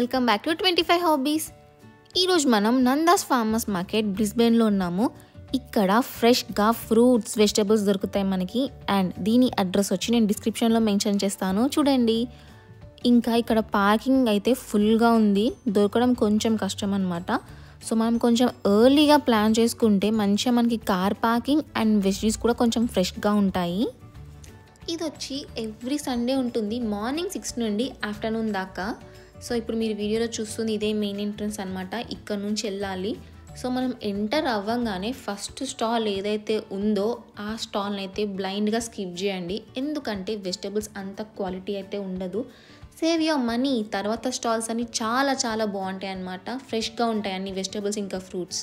Welcome back to 25 hobbies. ఈరోజు మనం Nanda's farmers market బ్రిస్బేన్లో ఉన్నాము. ఇక్కడ ఫ్రెష్గా ఫ్రూట్స్, వెజిటబుల్స్ దొరుకుతాయి మనకి. అండ్ దీని అడ్రస్ వచ్చి నేను డిస్క్రిప్షన్లో మెన్షన్ చేస్తాను, చూడండి. ఇంకా ఇక్కడ పార్కింగ్ అయితే ఫుల్గా ఉంది, దొరకడం కొంచెం కష్టం అనమాట. సో మనం కొంచెం ఎర్లీగా ప్లాన్ చేసుకుంటే మంచిగా మనకి కార్ పార్కింగ్ అండ్ వెజిటబుల్స్ కూడా కొంచెం ఫ్రెష్గా ఉంటాయి. ఇది వచ్చి ఎవ్రీ సండే ఉంటుంది, మార్నింగ్ 6 నుండి ఆఫ్టర్నూన్ దాకా. సో ఇప్పుడు మీరు వీడియోలో చూస్తుంది ఇదే మెయిన్ ఎంట్రన్స్ అనమాట. ఇక్కడ నుంచి వెళ్ళాలి. సో మనం ఎంటర్ అవ్వగానే ఫస్ట్ స్టాల్ ఏదైతే ఉందో ఆ స్టాల్ని అయితే బ్లైండ్గా స్కిప్ చేయండి, ఎందుకంటే వెజిటబుల్స్ అంత క్వాలిటీ అయితే ఉండదు. Save your money. తర్వాత స్టాల్స్ అన్ని చాలా చాలా బాగుంటాయి అన్నమాట, ఫ్రెష్గా ఉంటాయి అన్ని వెజిటబుల్స్ ఇంకా ఫ్రూట్స్.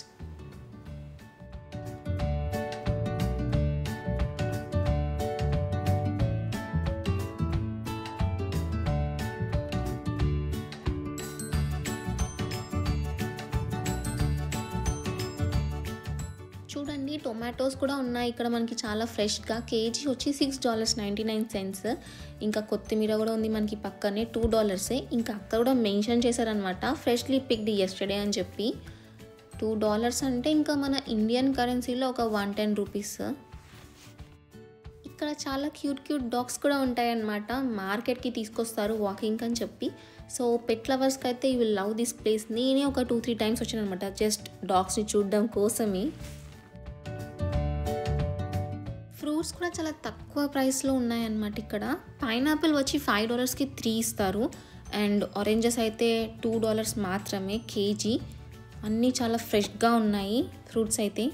చూడండి, టొమాటోస్ కూడా ఉన్నాయి ఇక్కడ మనకి చాలా ఫ్రెష్గా. కేజీ వచ్చి $6.99. ఇంకా కొత్తిమీర కూడా ఉంది మనకి పక్కనే, $2. ఇంకా అక్కడ కూడా మెన్షన్ చేశారనమాట, ఫ్రెష్లీ పిక్డ్ యెస్టర్డే అని చెప్పి. $2 అంటే ఇంకా మన ఇండియన్ కరెన్సీలో ఒక 110 రూపీస్. ఇక్కడ చాలా క్యూట్ డాగ్స్ కూడా ఉంటాయన్నమాట. మార్కెట్కి తీసుకొస్తారు వాకింగ్ అని చెప్పి. సో పెట్ లవర్స్కి అయితే you will love this place. నేనే ఒక 2-3 టైమ్స్ వచ్చాను అనమాట, జస్ట్ డాగ్స్ని చూడడం కోసమే. ఫ్రూట్స్ కూడా చాలా తక్కువ ప్రైస్లో ఉన్నాయన్నమాట ఇక్కడ. పైనాపిల్ వచ్చి $5కి 3 ఇస్తారు. అండ్ ఆరెంజెస్ అయితే $2 మాత్రమే కేజీ. అన్నీ చాలా ఫ్రెష్గా ఉన్నాయి ఫ్రూట్స్ అయితే.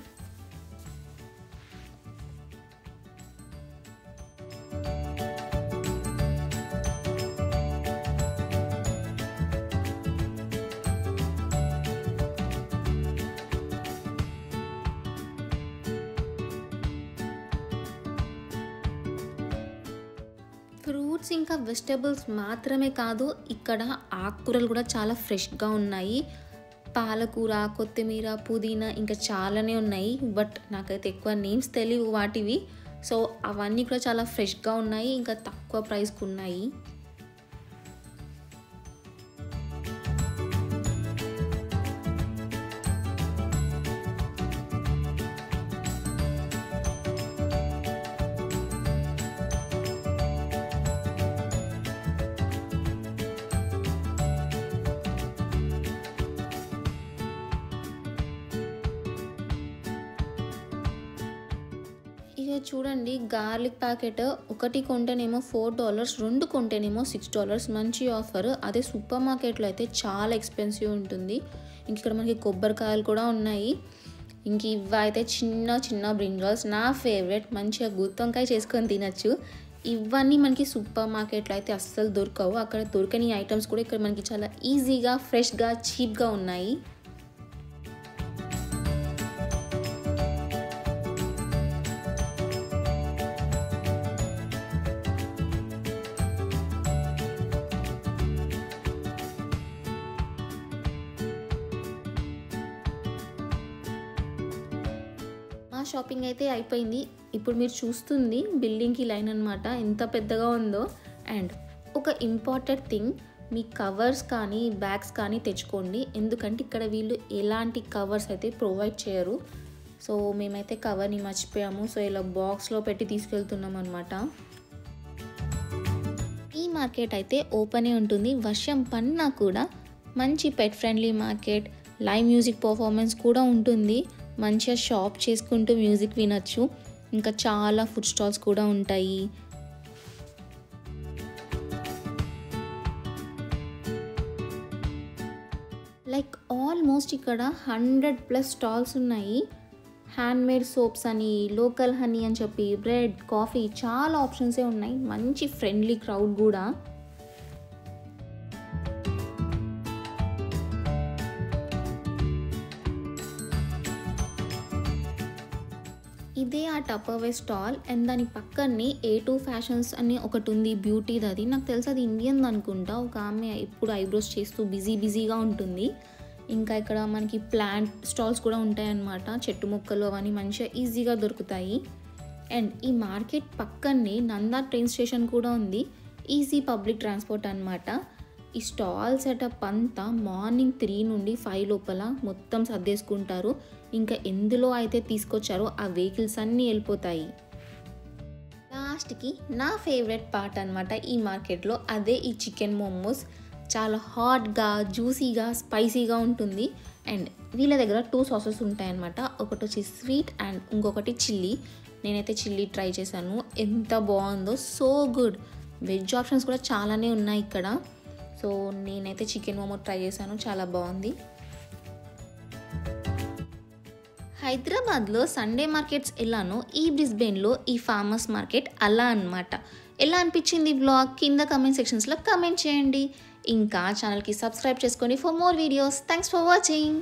ఫ్రూట్స్ ఇంకా వెజిటబుల్స్ మాత్రమే కాదు, ఇక్కడ ఆకుకూరలు కూడా చాలా ఫ్రెష్గా ఉన్నాయి. పాలకూర, కొత్తిమీర, పుదీనా ఇంకా చాలానే ఉన్నాయి. బట్ నాకైతే ఎక్కువ నేమ్స్ తెలియవు వాటివి. సో అవన్నీ కూడా చాలా ఫ్రెష్గా ఉన్నాయి, ఇంకా తక్కువ ప్రైస్కి ఉన్నాయి. ఇక చూడండి, గార్లిక్ ప్యాకెట్ ఒకటి కొంటేనేమో $4, 2 కొంటేనేమో $6. మంచి ఆఫర్. అదే సూపర్ మార్కెట్లో అయితే చాలా ఎక్స్పెన్సివ్ ఉంటుంది. ఇంక ఇక్కడ మనకి కొబ్బరికాయలు కూడా ఉన్నాయి. ఇంక ఇవి అయితే చిన్న బ్రింజాల్స్, నా ఫేవరెట్. మంచిగా గుత్తొంకాయ చేసుకొని తినచ్చు. ఇవన్నీ మనకి సూపర్ మార్కెట్లో అయితే అస్సలు దొరకవు. అక్కడ దొరకని ఐటమ్స్ కూడా ఇక్కడ మనకి చాలా ఈజీగా, ఫ్రెష్గా, చీప్గా ఉన్నాయి. షాపింగ్ అయితే అయిపోయింది. ఇప్పుడు మీరు చూస్తుంది బిల్డింగ్కి లైన్ అనమాట, ఎంత పెద్దగా ఉందో. అండ్ ఒక ఇంపార్టెంట్ థింగ్, మీ కవర్స్ కానీ బ్యాగ్స్ కానీ తెచ్చుకోండి, ఎందుకంటే ఇక్కడ వీళ్ళు ఎలాంటి కవర్స్ అయితే ప్రొవైడ్ చేయరు. సో మేమైతే కవర్ని మర్చిపోయాము. సో ఇలా బాక్స్లో పెట్టి తీసుకెళ్తున్నాం అనమాట. ఈ మార్కెట్ అయితే ఓపెనే ఉంటుంది, వర్షం పడినా కూడా. మంచి pet friendly market, live music performance కూడా ఉంటుంది. మంచిగా షాప్ చేసుకుంటూ మ్యూజిక్ వినొచ్చు. ఇంకా చాలా ఫుడ్ స్టాల్స్ కూడా ఉంటాయి. లైక్ ఆల్మోస్ట్ ఇక్కడ 100+ స్టాల్స్ ఉన్నాయి. హ్యాండ్మేడ్ సోప్స్ అని, లోకల్ హనీ అని చెప్పి, బ్రెడ్, కాఫీ, చాలా ఆప్షన్సే ఉన్నాయి. మంచి ఫ్రెండ్లీ క్రౌడ్ కూడా. ఇదే ఆ టపర్వేర్ స్టాల్. అండ్ దాని పక్కనే A2 ఫ్యాషన్స్ అని ఒకటి ఉంది, బ్యూటీది. అది నాకు తెలుసు, అది ఇండియన్ అనుకుంటా. ఒక ఆమె ఎప్పుడు ఐబ్రోస్ చేస్తూ బిజీగా ఉంటుంది. ఇంకా ఇక్కడ మనకి ప్లాంట్ స్టాల్స్ కూడా ఉంటాయి అన్నమాట, చెట్టు మొక్కలు అవన్నీ మంచిగా ఈజీగా దొరుకుతాయి. అండ్ ఈ మార్కెట్ పక్కనే నందా ట్రైన్ స్టేషన్ కూడా ఉంది, ఈజీ పబ్లిక్ ట్రాన్స్పోర్ట్ అనమాట. ఈ స్టాల్ సెటప్ అంతా మార్నింగ్ 3 నుండి 5 లోపల మొత్తం సర్దేసుకుంటారు. ఇంకా ఎందులో అయితే తీసుకొచ్చారో ఆ వెహికల్స్ అన్నీ వెళ్ళిపోతాయి. లాస్ట్కి నా ఫేవరెట్ పార్ట్ అనమాట ఈ మార్కెట్లో, అదే ఈ చికెన్ మోమోస్. చాలా హాట్గా, జ్యూసీగా, స్పైసీగా ఉంటుంది. అండ్ వీళ్ళ దగ్గర 2 సాసెస్ ఉంటాయన్నమాట. ఒకటి వచ్చి స్వీట్ అండ్ ఇంకొకటి చిల్లీ. నేనైతే చిల్లీ ట్రై చేశాను, ఎంత బాగుందో, సో గుడ్. వెజ్ ఆప్షన్స్ కూడా చాలానే ఉన్నాయి ఇక్కడ. సో నేనైతే చికెన్ మోమో ట్రై చేశాను, చాలా బాగుంది. హైదరాబాద్లో సండే మార్కెట్స్ ఎలానో ఈ బ్రిస్బెన్లో ఈ ఫార్మర్స్ మార్కెట్ అలా అన్నమాట. ఎలా అనిపించింది బ్లాగ్ కింద కమెంట్ సెక్షన్స్లో కమెంట్ చేయండి. ఇంకా ఛానల్కి సబ్స్క్రైబ్ చేసుకోండి for more videos. Thanks for watching.